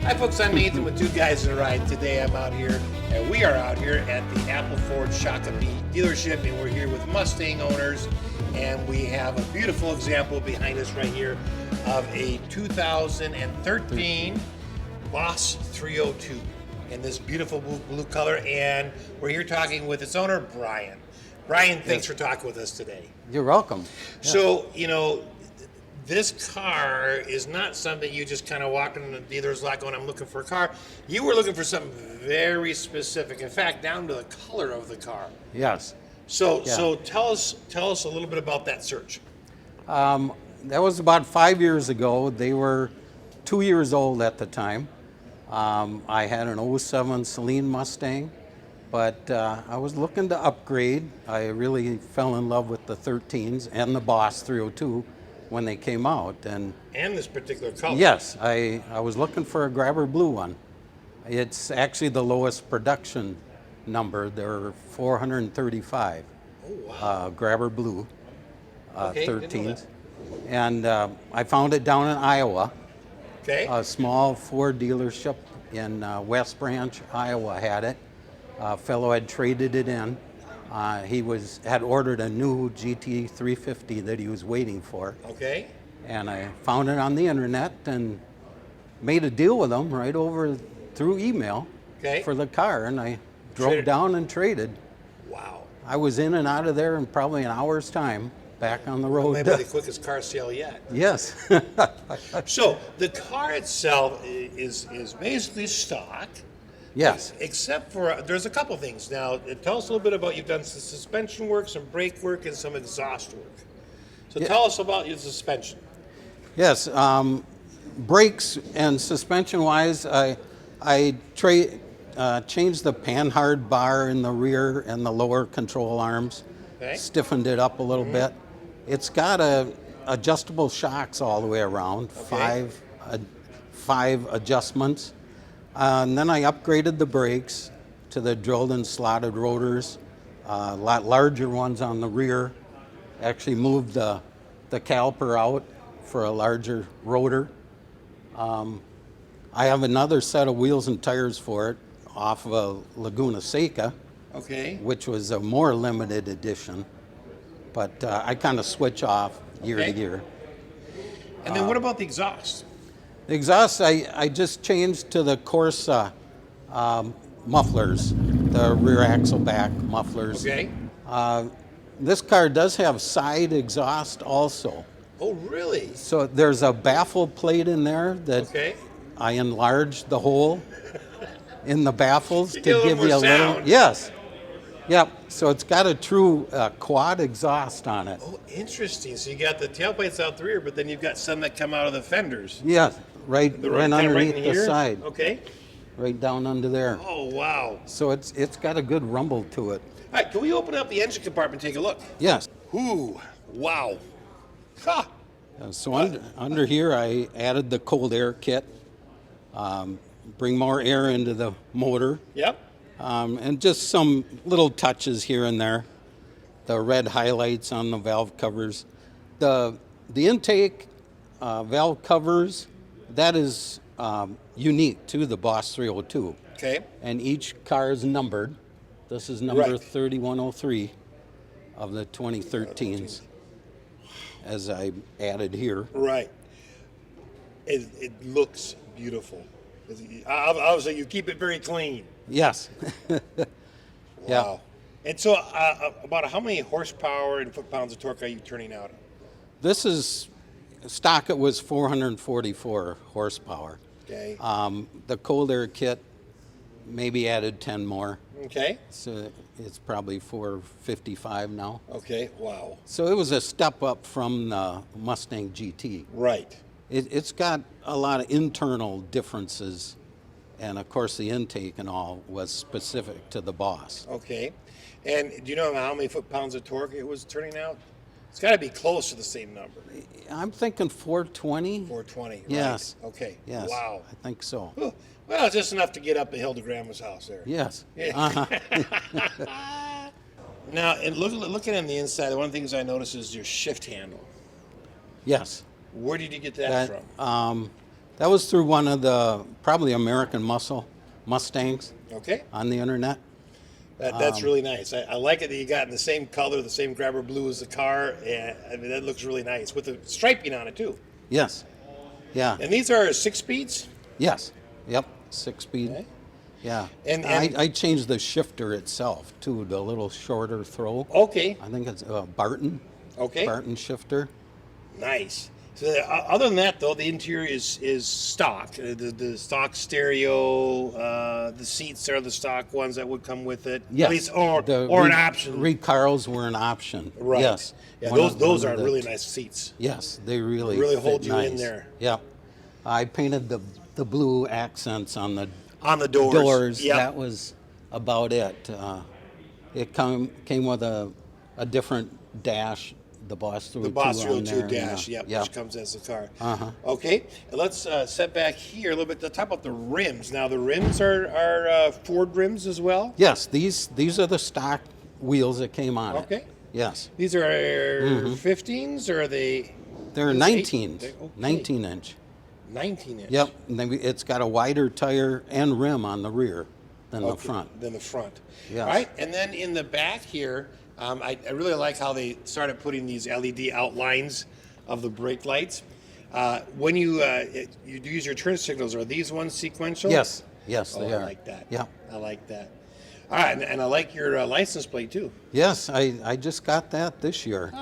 Hi folks, I'm Nathan with Two Guys in a Ride. Today I'm out here, and we are out here at the Apple Ford Shakopee dealership, and we're here with Mustang owners, and we have a beautiful example behind us right here of a 2013 Boss 302 in this beautiful blue color, and we're here talking with its owner, Brian. Brian, thanks for talking with us today. You're welcome. So, you know, this car is not something you just kind of walk in the dealer's lot going, I'm looking for a car. You were looking for something very specific. In fact, down to the color of the car. Yes. So tell us a little bit about that search. That was about 5 years ago. They were 2 years old at the time. I had an 07 Celine Mustang, but I was looking to upgrade. I really fell in love with the 13s and the Boss 302 when they came out. And this particular color. yes, I was looking for a grabber blue one. It's actually the lowest production number. There are 435 grabber blue 13s. And I found it down in Iowa. Okay. A small Ford dealership in West Branch, Iowa had it. A fellow had traded it in. He had ordered a new GT 350 that he was waiting for. Okay. And I found it on the internet and made a deal with him right over through email for the car. And I drove down and traded. Wow. I was in and out of there in probably an hour's time, back on the road. Maybe the quickest car sale yet. Yes. So the car itself is basically stock. Yes. Except for, there's a couple things. Now, tell us a little bit about, you've done some suspension work, some brake work, and some exhaust work. So tell us about your suspension. Yes. Brakes and suspension-wise, I changed the panhard bar in the rear and the lower control arms, stiffened it up a little bit. It's got adjustable shocks all the way around, five adjustments. And then I upgraded the brakes to the drilled and slotted rotors, a lot larger ones on the rear. Actually moved the caliper out for a larger rotor. I have another set of wheels and tires for it off of a Laguna Seca, which was a more limited edition. But I kind of switch off year to year. And then what about the exhaust? The exhaust, I just changed to the Corsa mufflers, the rear axle back mufflers. Okay. This car does have side exhaust also. Oh, really? So there's a baffle plate in there that I enlarged the hole in the baffles to give you a little. Yes. Yep. So it's got a true quad exhaust on it. Oh, interesting. So you got the tailplates out the rear, but then you've got some that come out of the fenders. Yeah, right underneath the side. Okay. Right down under there. Oh, wow. So it's got a good rumble to it. All right, can we open up the engine compartment and take a look? Yes. Ooh, wow. Ha! So under here, I added the cold air kit. Bring more air into the motor. Yep. And just some little touches here and there. The red highlights on the valve covers. The intake valve covers, that is unique to the Boss 302. Okay. And each car is numbered. This is number 3103 of the 2013s, as I added here. Right. It looks beautiful. Obviously, you keep it very clean. Yes. Wow. Yeah. And so about how many horsepower and foot-pounds of torque are you turning out? This is stock. It was 444 horsepower. Okay. The cold air kit maybe added 10 more. Okay. So it's probably 455 now. Okay. Wow. So it was a step up from the Mustang GT. Right. It's got a lot of internal differences, and of course the intake and all was specific to the Boss. Okay. And do you know how many foot-pounds of torque it was turning out? It's got to be close to the same number. I'm thinking 420. 420. Right. Yes. Okay. Yes. Wow. I think so. Well, just enough to get up the hill to Grandma's house there. Yes. Yeah. Now, and looking on the inside, one of the things I noticed is your shift handle. Yes. Where did you get that from? That was through one of the probably American Muscle Mustangs Okay. on the internet. That's really nice. I like it that you got in the same color, the same grabber blue as the car. And I mean, that looks really nice with the striping on it too. Yes. Yeah. And these are 6 speeds. Yes. Yep. 6-speed. Okay. Yeah. And I changed the shifter itself too, the little shorter throw. okay, I think it's Barton. okay, Barton shifter. nice. So other than that, though, the interior is stock. The stock stereo, the seats are the stock ones that would come with it. Yes. At least, or an option. Recars were an option. Right. Yes. Yeah, One those of are the- really nice seats. Yes, they really Really fit hold you in nice. there. Yep. I painted the blue accents on the On the doors. doors. Yep. That was about it. It came with a different dash. The Boss 302 The Boss on 302 there. dash, Yeah. yep, which comes as the car. Uh-huh. Okay, and let's set back here a little bit to talk about the rims. Now, the rims are Ford rims as well? Yes, these are the stock wheels that came on it. Okay. Yes. These are 15s, or are they They're Those 19s, eight- okay. 19-inch. 19 inch? Yep, and then it's got a wider tire and rim on the rear than the Okay, front. than the front. Yes. All right, and then in the back here, I really like how they started putting these LED outlines of the brake lights. When you use your turn signals, are these ones sequential? Yes, they Oh, are. I like that. Yeah. I like that. All right, and I like your license plate too. Yes, I just got that this year.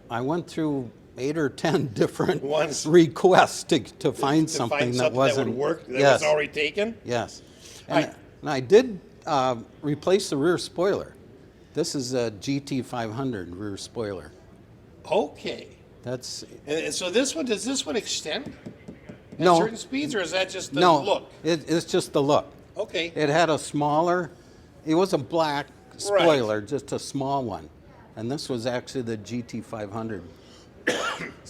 I went through 8 or 10 different Ones. requests to find To find something that wasn't would work, that yes, was already taken. yes. All And, right. and I did replace the rear spoiler. This is a GT 500 rear spoiler. Okay. That's And so does this one extend at No. certain speeds, or is that just the no look? It's just the look. Okay. It had a smaller. It was a black spoiler, just a small one, and this was actually the GT 500.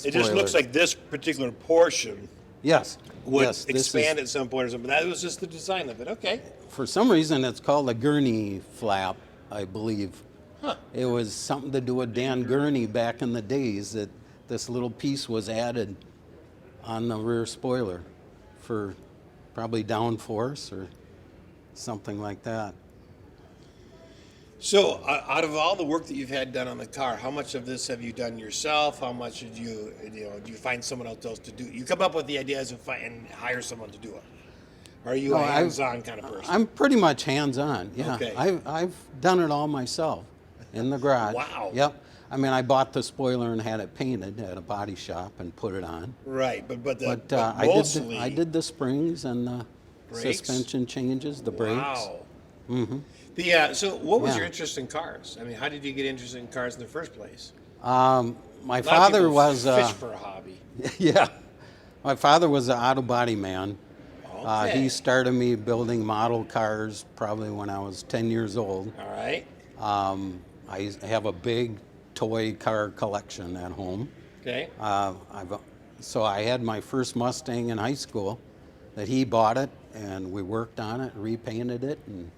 It just looks like this particular portion Yes. would yes, this is- expand at some point or something. That was just the design of it. Okay. For some reason, it's called a gurney flap, I believe. Huh. It was something to do with Dan Gurney back in the days that this little piece was added on the rear spoiler for probably downforce or something like that. So, out of all the work that you've had done on the car, how much of this have you done yourself? How much did do you find someone else to do? You come up with the ideas and hire someone to do it. Or are you a hands-on kind of person? I'm pretty much hands-on. Yeah, Okay. I've done it all myself in the garage. Wow. Yep. I mean, I bought the spoiler and had it painted at a body shop and put it on. Right, but But I did the springs and the Brakes? suspension changes, the brakes. Wow. So what was Yeah. your interest in cars? I mean, how did you get interested in cars in the first place? My A lot of father people was fish for a hobby. yeah. My father was an auto body man. Okay. He started me building model cars probably when I was 10 years old. All right. I have a big toy car collection at home. Okay. So I had my first Mustang in high school that he bought it, and we worked on it, repainted it, and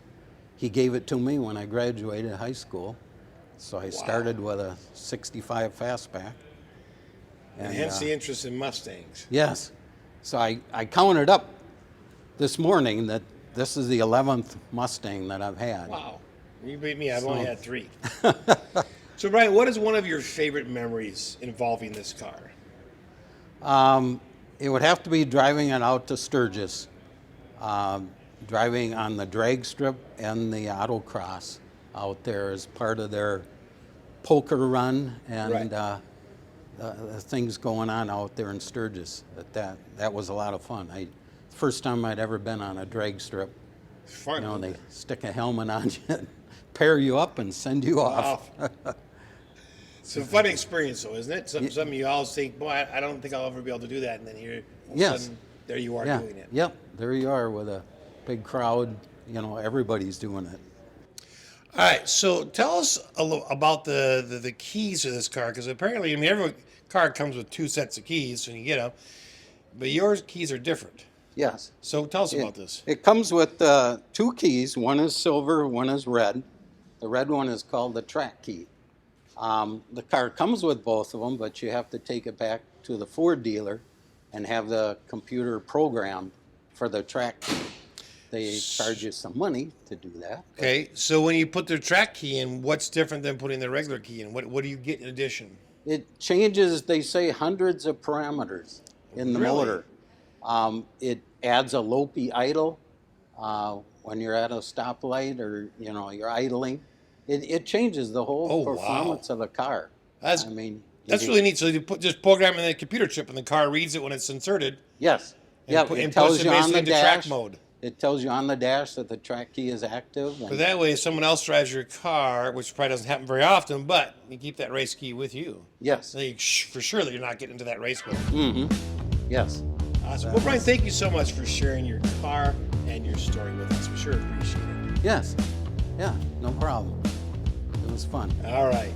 he gave it to me when I graduated high school. So I started with a 65 fastback. And hence the interest in Mustangs. Yes. So I counted up this morning that this is the 11th Mustang that I've had. Wow. You beat me. I've only had 3. So, Brian, what is one of your favorite memories involving this car? It would have to be driving it out to Sturgis, driving on the drag strip and the autocross out there as part of their poker run and Right. the things going on out there in Sturgis. That was a lot of fun. First time I'd ever been on a drag strip. Fun. You know, they stick a helmet on you, and pair you up, and send you off. It's a fun experience, though, isn't it? Some of you always think, boy, I don't think I'll ever be able to do that. And then here, all of a Yes. sudden, there you are Yeah. doing it. Yep. There you are with a big crowd. You know, everybody's doing it. All right, so tell us a little about the keys to this car, because apparently, I mean, every car comes with 2 sets of keys when you get them, but yours keys are different. Yes. So tell us about this. It comes with 2 keys. One is silver, one is red. The red one is called the track key. The car comes with both of them, but you have to take it back to the Ford dealer and have the computer programmed for the track key. They charge you some money to do that. Okay, so when you put the track key in, what's different than putting the regular key in? What do you get in addition? It changes, they say, hundreds of parameters in the Really? motor. It adds a lopey idle when you're at a stoplight or you're idling. It changes the whole performance of the car. That's That's really neat. So you just program in the computer chip, and the car reads it when it's inserted. Yes. And It tells puts it you on basically the into dash. track mode. It tells you on the dash that the track key is active. But that way, if someone else drives your car, which probably doesn't happen very often, but you keep that race key with you. Yes. So you, for sure that you're not getting into that race mode. Mm-hmm. Yes. Awesome. Well, Brian, thank you so much for sharing your car and your story with us. We sure appreciate it. Yes. Yeah, no problem. It was fun. All right.